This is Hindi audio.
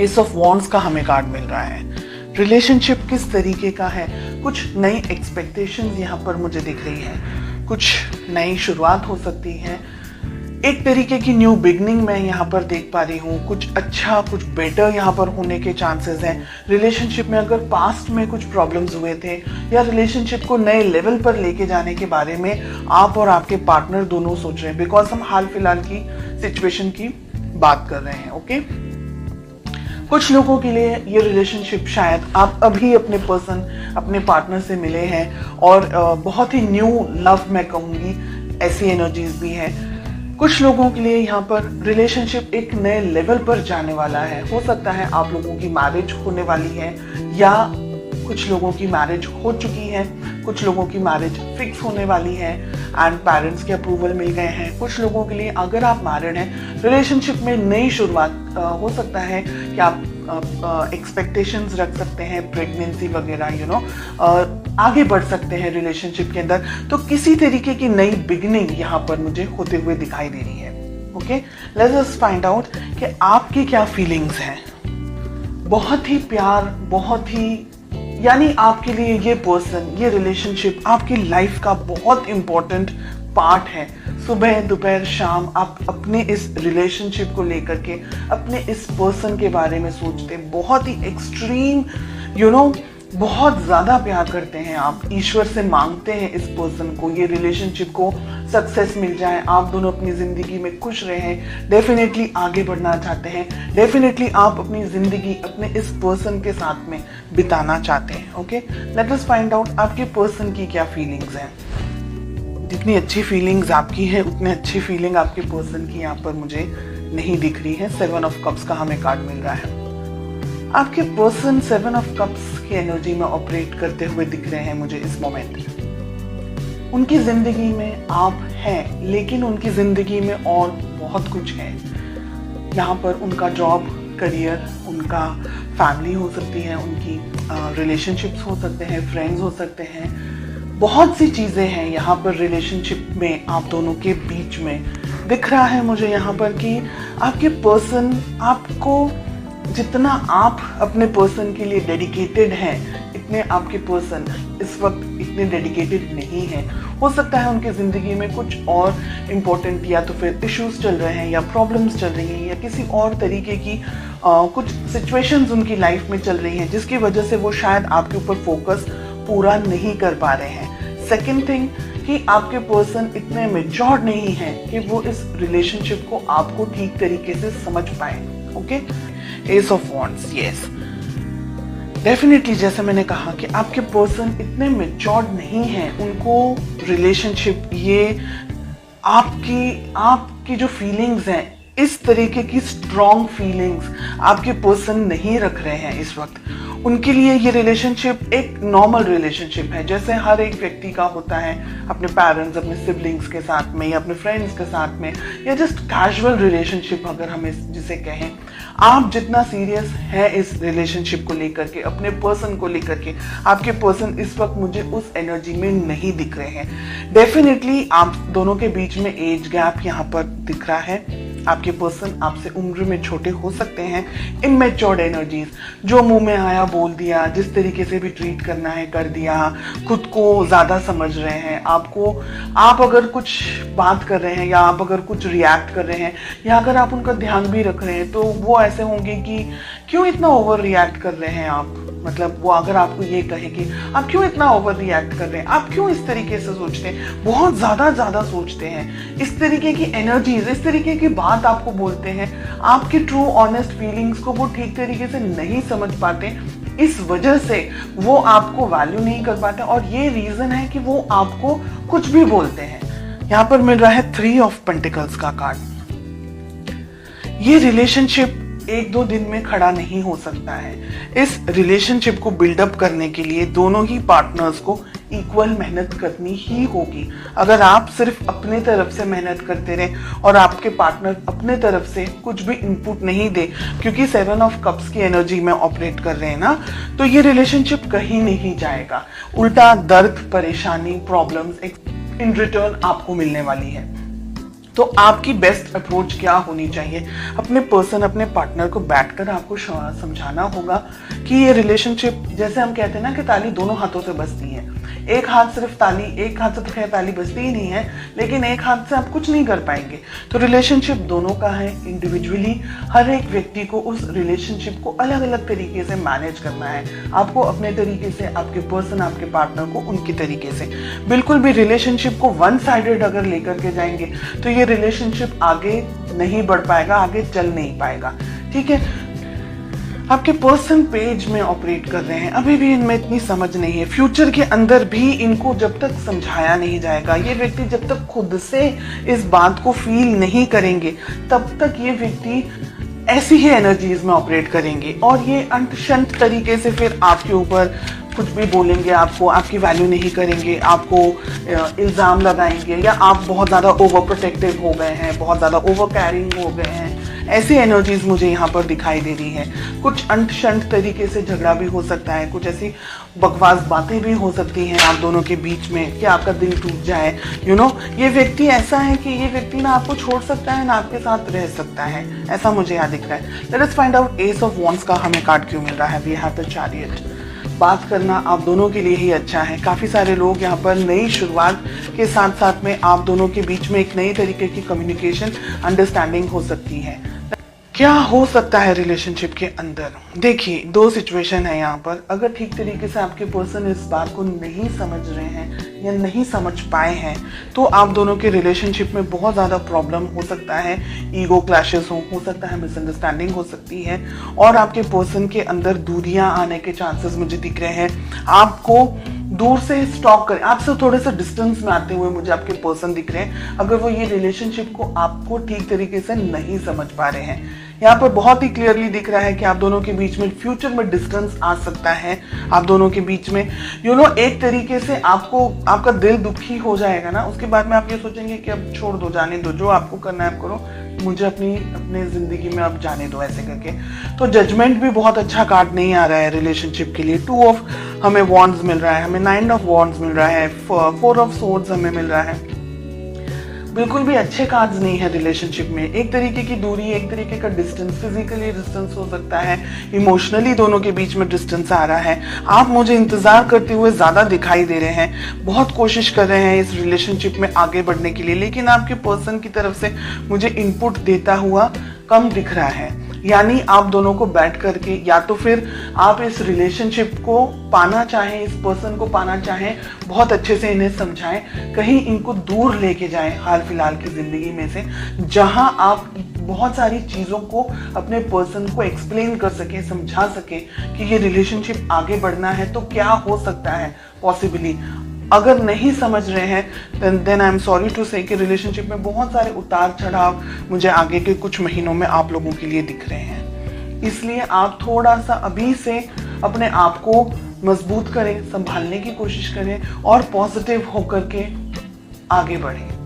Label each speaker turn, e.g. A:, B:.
A: एस ऑफ वॉन्ड्स का हमें कार्ड मिल रहा है। रिलेशनशिप किस तरीके का है, कुछ नई एक्सपेक्टेशंस यहाँ पर मुझे दिख रही है, कुछ नई शुरुआत हो सकती है, एक तरीके की न्यू बिगनिंग मैं यहाँ पर देख पा रही हूँ, कुछ अच्छा कुछ बेटर यहाँ पर होने के चांसेस हैं। रिलेशनशिप में अगर पास्ट में कुछ प्रॉब्लम्स हुए थे या रिलेशनशिप को नए लेवल पर लेके जाने के बारे में आप और आपके पार्टनर दोनों सोच रहे हैं, बिकॉज हम हाल फिलहाल की सिचुएशन की बात कर रहे हैं। ओके, कुछ लोगों के लिए ये रिलेशनशिप शायद आप अभी अपने पार्टनर से मिले हैं और बहुत ही न्यू लव मैं कहूँगी, ऐसी एनर्जीज भी हैं। कुछ लोगों के लिए यहाँ पर रिलेशनशिप एक नए लेवल पर जाने वाला है। हो सकता है आप लोगों की मैरिज होने वाली है या कुछ लोगों की मैरिज हो चुकी है, कुछ लोगों की मैरिज फिक्स होने वाली है एंड पेरेंट्स के अप्रूवल मिल गए हैं। कुछ लोगों के लिए अगर आप मैरिड हैं, रिलेशनशिप में नई शुरुआत हो सकता है कि आप एक्सपेक्टेशंस रख सकते हैं, प्रेगनेंसी वगैरह आगे बढ़ सकते हैं रिलेशनशिप के अंदर। तो किसी तरीके की नई बिगिनिंग यहाँ पर मुझे होते हुए दिखाई दे रही है। Okay, let's just find out कि आपकी क्या फीलिंग्स हैं। बहुत ही प्यार, बहुत ही यानी आपके लिए ये पर्सन, ये रिलेशनशिप आपकी लाइफ का बहुत इंपॉर्टेंट पार्ट है। सुबह दोपहर शाम आप अपने इस रिलेशनशिप को लेकर के, अपने इस पर्सन के बारे में सोचते हैं, बहुत ही एक्सट्रीम बहुत ज़्यादा प्यार करते हैं आप, ईश्वर से मांगते हैं इस पर्सन को, ये रिलेशनशिप को सक्सेस मिल जाए, आप दोनों अपनी ज़िंदगी में खुश रहें, डेफिनेटली आगे बढ़ना चाहते हैं, डेफिनेटली आप अपनी ज़िंदगी अपने इस पर्सन के साथ में बिताना चाहते हैं। Okay, late us find out आपके पर्सन की क्या फीलिंग्स हैं। जितनी अच्छी फीलिंग्स आपकी है उतनी अच्छी फीलिंग आपके पर्सन की यहाँ पर मुझे नहीं दिख रही है। 7 ऑफ कप्स का हमें कार्ड मिल रहा है। आपके पर्सन 7 ऑफ कप्स की एनर्जी में ऑपरेट करते हुए दिख रहे हैं मुझे इस मोमेंट। उनकी जिंदगी में आप हैं, लेकिन उनकी जिंदगी में और बहुत कुछ है। यहाँ पर उनका जॉब, करियर, उनका फैमिली हो सकती है, उनकी रिलेशनशिप्स हो सकते हैं, फ्रेंड्स हो सकते हैं, बहुत सी चीज़ें हैं यहाँ पर रिलेशनशिप में आप दोनों के बीच में। दिख रहा है मुझे यहाँ पर कि आपके पर्सन आपको, जितना आप अपने पर्सन के लिए डेडिकेटेड हैं, इतने आपके पर्सन इस वक्त इतने डेडिकेटेड नहीं हैं। हो सकता है उनकी ज़िंदगी में कुछ और इम्पोर्टेंट या तो फिर इश्यूज चल रहे हैं या प्रॉब्लम्स चल रही हैं या किसी और तरीके की कुछ सिचुएशंस उनकी लाइफ में चल रही हैं, जिसकी वजह से वो शायद आपके ऊपर फोकस पूरा नहीं कर पा रहे हैं। सेकेंड थिंग कि आपके पर्सन इतने मैच्योर नहीं हैं कि वो इस रिलेशनशिप को आपको ठीक तरीके से समझ पाए। Okay, S of wands, yes, definitely जैसे मैंने कहा कि आपके पर्सन इतने मैच्योर नहीं हैं, उनको रिलेशनशिप, ये आपकी जो फीलिंग्स हैं, इस तरीके की स्ट्रॉन्ग फीलिंग्स आपके पर्सन नहीं रख रहे हैं इस वक्त। उनके लिए ये रिलेशनशिप एक नॉर्मल रिलेशनशिप है, जैसे हर एक व्यक्ति का होता है अपने पेरेंट्स, अपने सिबलिंग्स के साथ में या अपने फ्रेंड्स के साथ में, या जस्ट कैजुअल रिलेशनशिप अगर हम जिसे कहें। आप जितना सीरियस है इस रिलेशनशिप को लेकर के, अपने पर्सन को लेकर के, आपके पर्सन इस वक्त मुझे उस एनर्जी में नहीं दिख रहे हैं। डेफिनेटली आप दोनों के बीच में एज गैप यहाँ पर दिख रहा है। आपके पर्सन आपसे उम्र में छोटे हो सकते हैं। इनमेच्योर्ड एनर्जीज, जो मुंह में आया बोल दिया, जिस तरीके से भी ट्रीट करना है कर दिया, खुद को ज़्यादा समझ रहे हैं। आप अगर कुछ बात कर रहे हैं या आप अगर कुछ रिएक्ट कर रहे हैं या अगर आप उनका ध्यान भी रख रहे हैं, तो वो ऐसे होंगे कि क्यों इतना ओवर रिएक्ट कर रहे हैं आप। मतलब वो अगर आपको ये कहे कि आप क्यों इतना ओवर रिएक्ट कर रहे हैं, आप क्यों इस तरीके से सोचते हैं, बहुत ज़्यादा सोचते हैं, इस तरीके की एनर्जीज, इस तरीके की बात आपको बोलते हैं, आपकी ट्रू ऑनेस्ट फीलिंग्स को वो ठीक तरीके से नहीं समझ पाते। इस वजह से वो आपको वैल्यू नहीं कर पाते और ये रीज़न है कि वो आपको कुछ भी बोलते हैं। यहाँ पर मिल रहा है 3 ऑफ पेंटिकल्स का कार्ड। ये रिलेशनशिप 1-2 दिन में खड़ा नहीं हो सकता है। इस रिलेशनशिप को बिल्डअप करने के लिए दोनों ही पार्टनर्स को इक्वल मेहनत करनी ही होगी। अगर आप सिर्फ अपने तरफ से मेहनत करते रहे और आपके पार्टनर अपने तरफ से कुछ भी इनपुट नहीं दे, क्योंकि 7 ऑफ कप्स की एनर्जी में ऑपरेट कर रहे हैं ना, तो ये रिलेशनशिप कहीं नहीं जाएगा। उल्टा दर्द, परेशानी, प्रॉब्लम्स इन रिटर्न आपको मिलने वाली है। तो आपकी बेस्ट अप्रोच क्या होनी चाहिए? अपने पर्सन, अपने पार्टनर को बैठकर आपको समझाना होगा कि ये रिलेशनशिप, जैसे हम कहते हैं ना कि ताली दोनों हाथों से बजती है। एक हाथ सिर्फ ताली, एक हाथ से तो खैर ताली बजती ही नहीं है, लेकिन एक हाथ से आप कुछ नहीं कर पाएंगे। तो रिलेशनशिप दोनों का है। इंडिविजुअली हर एक व्यक्ति को उस रिलेशनशिप को अलग अलग तरीके से मैनेज करना है। आपको अपने तरीके से, आपके पर्सन, आपके पार्टनर को उनके तरीके से। बिल्कुल भी रिलेशनशिप को वन साइडेड अगर लेकर के जाएंगे तो ये रिलेशनशिप आगे नहीं बढ़ पाएगा, आगे चल नहीं पाएगा। ठीक है, आपके पर्सन पेज में ऑपरेट कर रहे हैं, अभी भी इनमें इतनी समझ नहीं है। फ्यूचर के अंदर भी इनको जब तक समझाया नहीं जाएगा, ये व्यक्ति जब तक खुद से इस बात को फील नहीं करेंगे, तब तक ये व्यक्ति ऐसी ही एनर्जीज में ऑपरेट करेंगे और ये अंत शंत तरीके से फिर आपके ऊपर कुछ भी बोलेंगे, आपको, आपकी वैल्यू नहीं करेंगे, आपको इल्ज़ाम लगाएंगे, या आप बहुत ज़्यादा ओवर प्रोटेक्टिव हो गए हैं, बहुत ज़्यादा ओवर कैरिंग हो गए हैं। ऐसी एनर्जीज मुझे यहाँ पर दिखाई दे रही हैं। कुछ अंत शंत तरीके से झगड़ा भी हो सकता है, कुछ ऐसी बकवास बातें भी हो सकती हैं आप दोनों के बीच में कि आपका दिल टूट जाए। ये व्यक्ति ऐसा है कि ये व्यक्ति ना आपको छोड़ सकता है ना आपके साथ रह सकता है, ऐसा मुझे यहाँ दिख रहा है। Let us find out ace of wands का हमें कार्ड क्यों मिल रहा है। We have the chariot. बात करना आप दोनों के लिए ही अच्छा है। काफ़ी सारे लोग यहाँ पर नई शुरुआत के साथ साथ में आप दोनों के बीच में एक नई तरीके की कम्युनिकेशन, अंडरस्टैंडिंग हो सकती है। क्या हो सकता है रिलेशनशिप के अंदर? देखिए, दो सिचुएशन है यहाँ पर। अगर ठीक तरीके से आपके पर्सन इस बात को नहीं समझ रहे हैं या नहीं समझ पाए हैं तो आप दोनों के रिलेशनशिप में बहुत ज़्यादा प्रॉब्लम हो सकता है। ईगो क्लैशेस हो सकता है, मिसअंडरस्टैंडिंग हो सकती है और आपके पर्सन के अंदर दूरियां आने के चांसेस मुझे दिख रहे हैं। आपको दूर से स्टॉक करें, आपसे थोड़े से डिस्टेंस में आते हुए मुझे आपके पर्सन दिख रहे हैं, अगर वो ये रिलेशनशिप को आपको ठीक तरीके से नहीं समझ पा रहे हैं। यहाँ पर बहुत ही क्लियरली दिख रहा है कि आप दोनों के बीच में फ्यूचर में डिस्टेंस आ सकता है। आप दोनों के बीच में एक तरीके से आपका दिल दुखी हो जाएगा ना, उसके बाद में आप ये सोचेंगे कि अब छोड़ दो, जाने दो, जो आपको करना है आप करो, मुझे अपनी जिंदगी में अब जाने दो, ऐसे करके। तो जजमेंट भी बहुत अच्छा कार्ड नहीं आ रहा है रिलेशनशिप के लिए। 2 ऑफ हमें वॉन्ड्स मिल रहा है, हमें 9 ऑफ वॉन्ड्स मिल रहा है, 4 ऑफ सोर्ड्स हमें मिल रहा है। बिल्कुल भी अच्छे कार्ड्स नहीं है रिलेशनशिप में। एक तरीके की दूरी, एक तरीके का डिस्टेंस, फिजिकली डिस्टेंस हो सकता है, इमोशनली दोनों के बीच में डिस्टेंस आ रहा है। आप मुझे इंतजार करते हुए ज्यादा दिखाई दे रहे हैं, बहुत कोशिश कर रहे हैं इस रिलेशनशिप में आगे बढ़ने के लिए, लेकिन आपके पर्सन की तरफ से मुझे इनपुट देता हुआ कम दिख रहा है। यानी आप दोनों को बैठ करके, या तो फिर आप इस रिलेशनशिप को पाना चाहें, इस पर्सन को पाना चाहें, बहुत अच्छे से इन्हें समझाएं, कहीं इनको दूर लेके जाएं हाल फिलहाल की जिंदगी में से, जहां आप बहुत सारी चीज़ों को अपने पर्सन को एक्सप्लेन कर सके, समझा सके कि ये रिलेशनशिप आगे बढ़ना है तो क्या हो सकता है पॉसिबली। अगर नहीं समझ रहे हैं then I am sorry to say कि रिलेशनशिप में बहुत सारे उतार चढ़ाव मुझे आगे के कुछ महीनों में आप लोगों के लिए दिख रहे हैं। इसलिए आप थोड़ा सा अभी से अपने आप को मजबूत करें, संभालने की कोशिश करें और पॉजिटिव होकर के आगे बढ़ें।